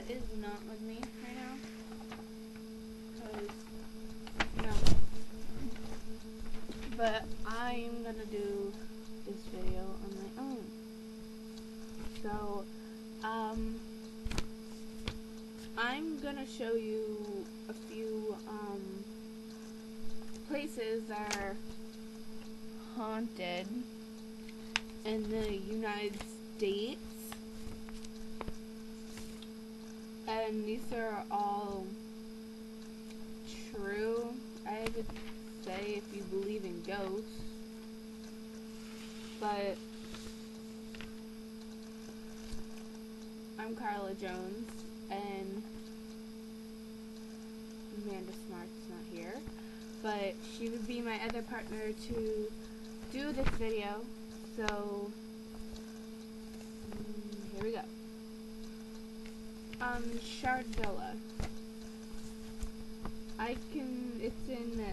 is not with me right now. Because, no. But I'm gonna do this video on my own. So, I'm gonna show you a few, places that are haunted in the United States. And these are all true, I would say, if you believe in ghosts. But I'm Carla Jones, and Amanda Smart's not here, but she would be my other partner to do this video. So here we go. Shard Villa. It's in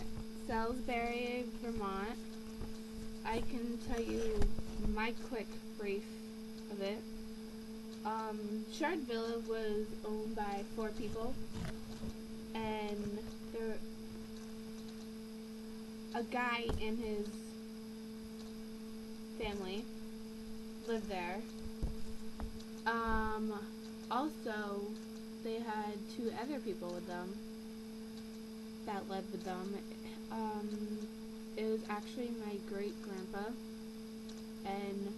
Salisbury, Vermont. I can tell you my quick brief of it. Shard Villa was owned by 4 people, and a guy and his family lived there. Also, they had 2 other people with them that lived with them. It was actually my great-grandpa and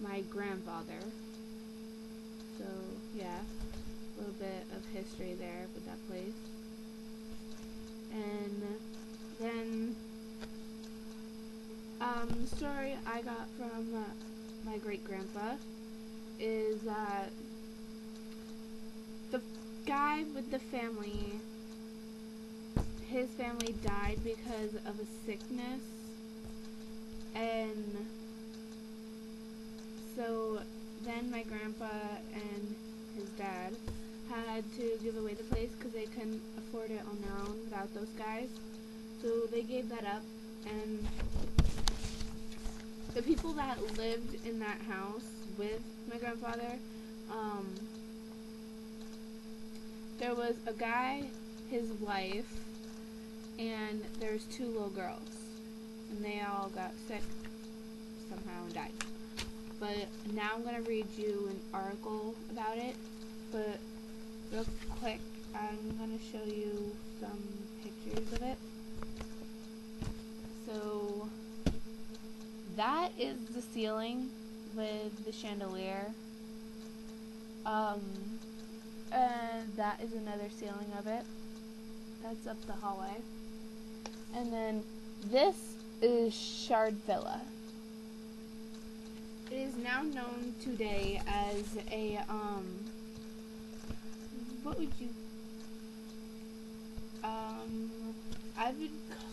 my grandfather. So, yeah, a little bit of history there with that place. And then, the story I got from my great-grandpa is that the guy with the family, his family died because of a sickness, and so then my grandpa and his dad had to give away the place because they couldn't afford it on their own without those guys. So they gave that up, and the people that lived in that house with my grandfather, there was a guy, his wife, and there's 2 little girls, and they all got sick somehow and died. But now I'm going to read you an article about it, but real quick, I'm going to show you some pictures of it. So, that is the ceiling with the chandelier. And that is another ceiling of it. That's up the hallway. And then this is Shard Villa. It is now known today as a, what would you, I would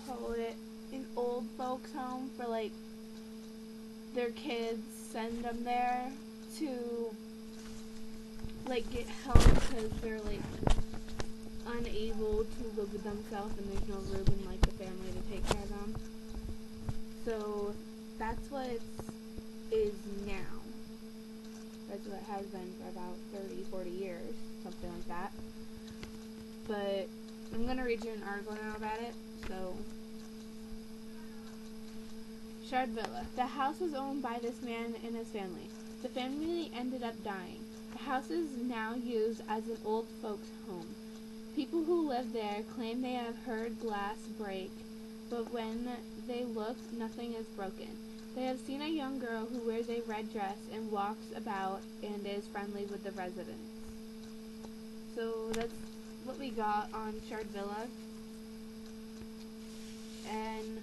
call it an old folks home for, like, their kids send them there to, like, get help because they're, like, unable to live with themselves and there's no room in, like, the family to take care of them. So that's what it is now. That's what it has been for about 30, 40 years, something like that. But I'm going to read you an article now about it. So, Shard Villa. The house was owned by this man and his family. The family ended up dying. The house is now used as an old folks' home. People who live there claim they have heard glass break, but when they look, nothing is broken. They have seen a young girl who wears a red dress and walks about and is friendly with the residents. So that's what we got on Shard Villa. And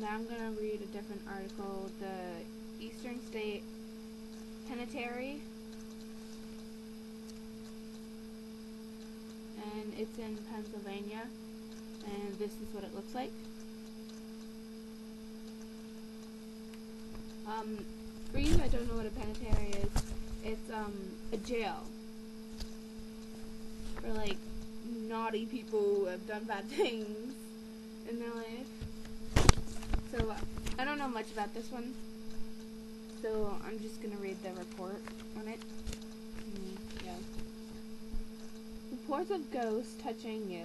now I'm going to read a different article. The Eastern State Penitentiary. And it's in Pennsylvania. And this is what it looks like. For you that don't know what a penitentiary is, it's a jail for, like, naughty people who have done bad things in their life. So I don't know much about this one, so I'm just gonna read the report on it. Yeah. reports of ghosts touching you,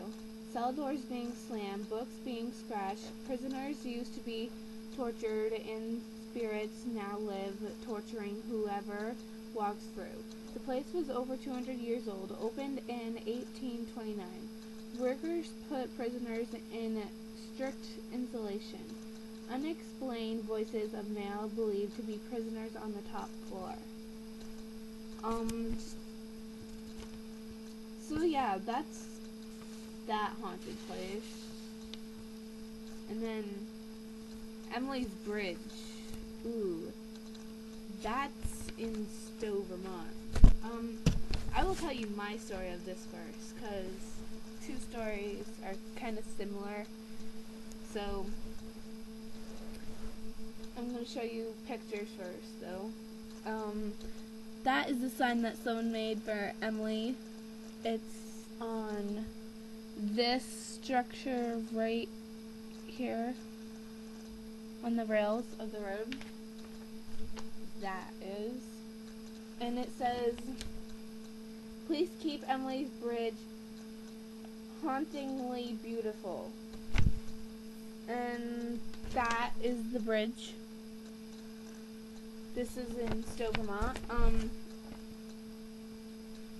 cell doors being slammed, books being scratched, prisoners used to be tortured, and spirits now live torturing whoever walks through. The place was over 200 years old, opened in 1829. Workers put prisoners in strict insulation. Unexplained voices of male believed to be prisoners on the top floor. So yeah, that's that haunted place. And then Emily's Bridge. Ooh, that's in Stowe, Vermont. I will tell you my story of this first, because two stories are kind of similar. So I'm going to show you pictures first, though. That is the sign that someone made for Emily. It's on this structure right here on the rails of the road. That is. And it says, "Please keep Emily's Bridge hauntingly beautiful." And that is the bridge. This is in Stowe, Vermont.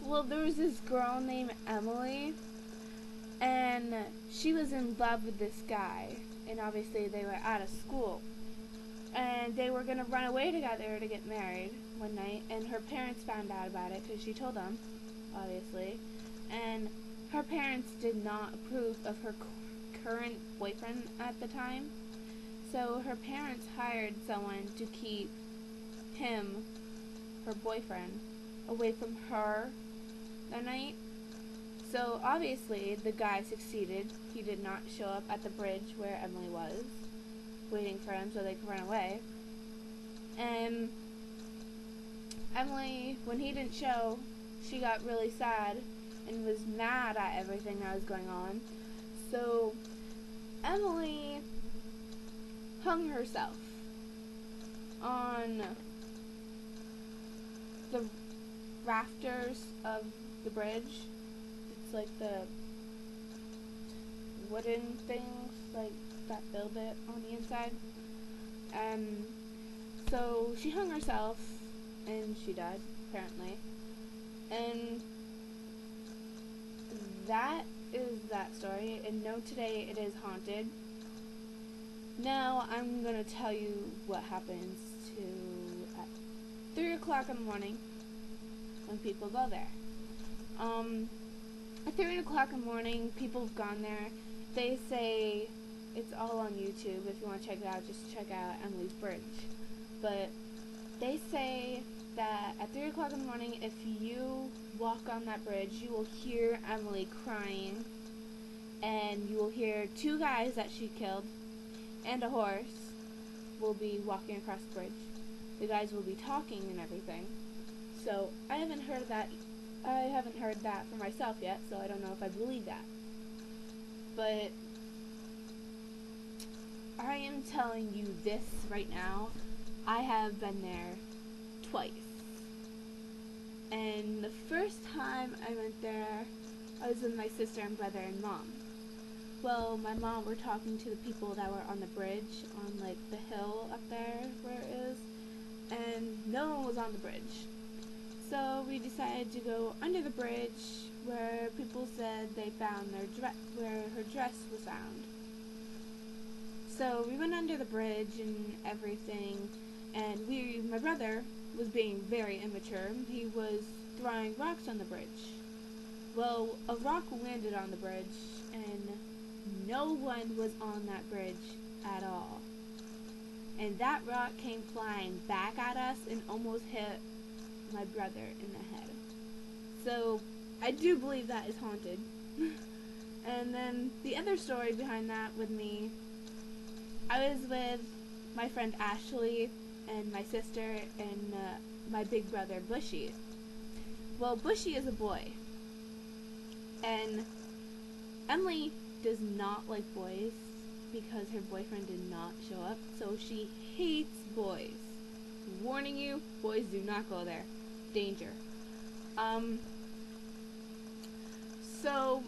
Well, there was this girl named Emily, and she was in love with this guy, and obviously they were out of school, and they were going to run away together to get married one night, and her parents found out about it because she told them, obviously, and her parents did not approve of her current boyfriend at the time, so her parents hired someone to keep him, her boyfriend, away from her that night. So obviously the guy succeeded. He did not show up at the bridge where Emily was, waiting for him so they could run away. And Emily, when he didn't show, she got really sad and was mad at everything that was going on. So Emily hung herself on the rafters of the bridge. It's like the wooden things like that build it on the inside. So she hung herself and she died, apparently. And that is that story. And no, today it is haunted. Now I'm going to tell you what happens at 3 o'clock in the morning when people go there. At 3 o'clock in the morning, people have gone there. They say, it's all on YouTube. If you want to check it out, just check out Emily's Bridge. But they say that at 3 o'clock in the morning, if you walk on that bridge, you will hear Emily crying. And you will hear two guys that she killed and a horse will be walking across the bridge. The guys will be talking and everything. So I haven't heard that for myself yet, so I don't know if I believe that. But I am telling you this right now. I have been there twice. And the first time I went there, I was with my sister and brother and mom. Well, my mom were talking to the people that were on the bridge, on like the hill up there where it is, and no one was on the bridge. So we decided to go under the bridge where people said they found where her dress was found. So we went under the bridge and everything, and my brother was being very immature. He was throwing rocks on the bridge. Well, a rock landed on the bridge, and no one was on that bridge at all. And that rock came flying back at us and almost hit my brother in the head. So I do believe that is haunted. And then the other story behind that with me, I was with my friend Ashley and my sister and my big brother Bushy. Well, Bushy is a boy. And Emily does not like boys because her boyfriend did not show up, so she hates boys. Warning you, boys do not go there. Danger. So,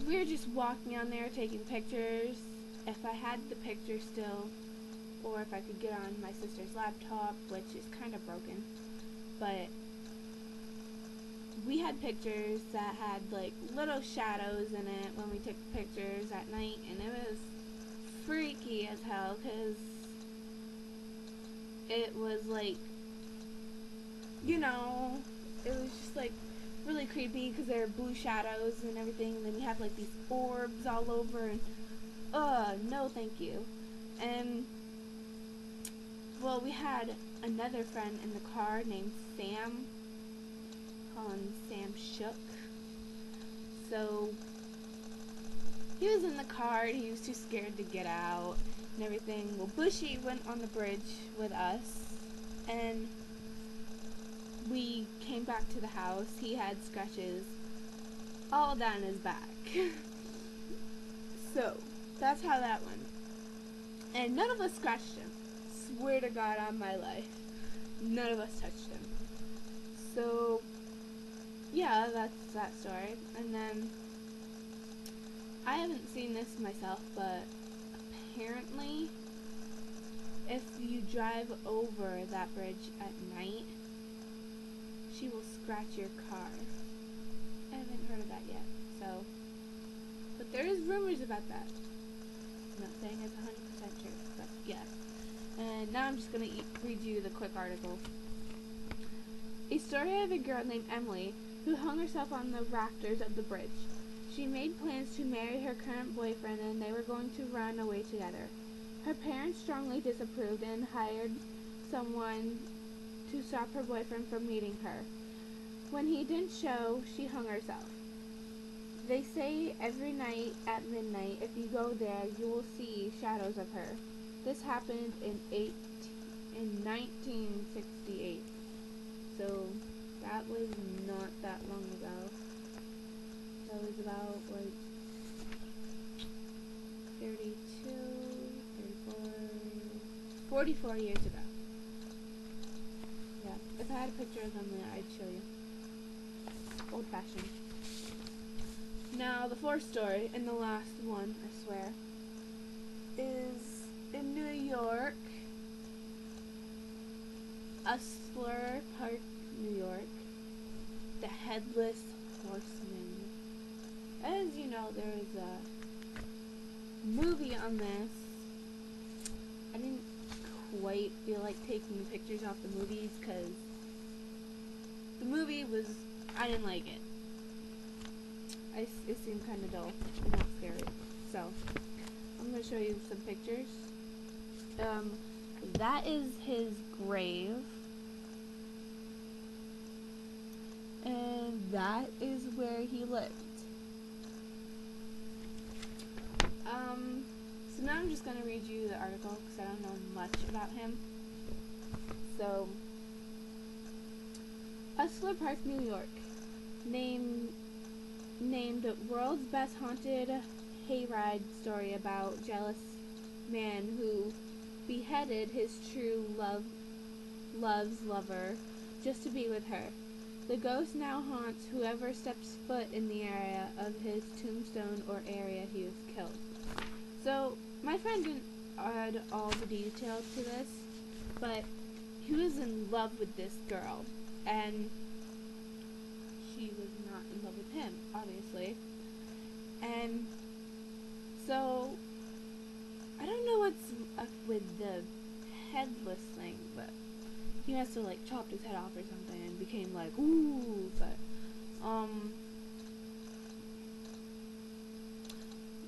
we were just walking on there taking pictures. If I had the picture still, or if I could get on my sister's laptop, which is kind of broken, but we had pictures that had like little shadows in it when we took pictures at night, and it was freaky as hell because it was like, you know, it was just like really creepy because there were blue shadows and everything, and then you have like these orbs all over, and no thank you. And well, we had another friend in the car named Sam, call him Sam Shook. So he was in the car and he was too scared to get out and everything. Well, Bushy went on the bridge with us, and we came back to the house. He had scratches all down his back. So that's how that went. And none of us scratched him. Swear to God on my life, none of us touched him. So yeah, that's that story. And then I haven't seen this myself, but apparently if you drive over that bridge at night, she will scratch your car. I haven't heard of that yet, so, but there is rumors about that. I'm not saying it's 100% true, but yes. And now I'm just going to read you the quick article. A story of a girl named Emily who hung herself on the rafters of the bridge. She made plans to marry her current boyfriend, and they were going to run away together. Her parents strongly disapproved and hired someone to stop her boyfriend from meeting her. When he didn't show, she hung herself. They say every night at midnight, if you go there, you will see shadows of her. This happened in 1968. So that was not that long ago. That was about like 32, 34, 44 years ago. Yeah, if I had a picture of them, I'd show you. Old fashioned. Now, the fourth story, and the last one, I swear, is in New York, Usler Park, New York, the Headless Horseman. As you know, there is a movie on this. I didn't quite feel like taking pictures off the movies because the movie was, I didn't like it. It seemed kind of dull and not scary. So, I'm going to show you some pictures. That is his grave. And that is where he lived. So now I'm just going to read you the article because I don't know much about him. So, Usler Park, New York, named World's Best Haunted Hayride story about jealous man who beheaded his true love's lover just to be with her. The ghost now haunts whoever steps foot in the area of his tombstone or area he was killed. So, my friend didn't add all the details to this, but he was in love with this girl, and she was not in love with him, obviously. And so, I don't know what's up with the headless thing, but he must have like chopped his head off or something and became like, ooh, but,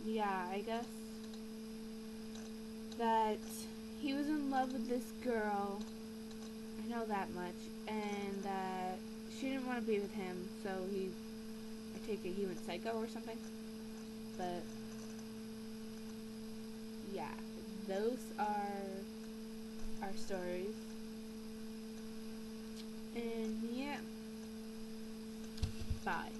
yeah, I guess that he was in love with this girl, I know that much, and that she didn't want to be with him, so I take it he went psycho or something, but, yeah, those are our stories, and yeah, bye.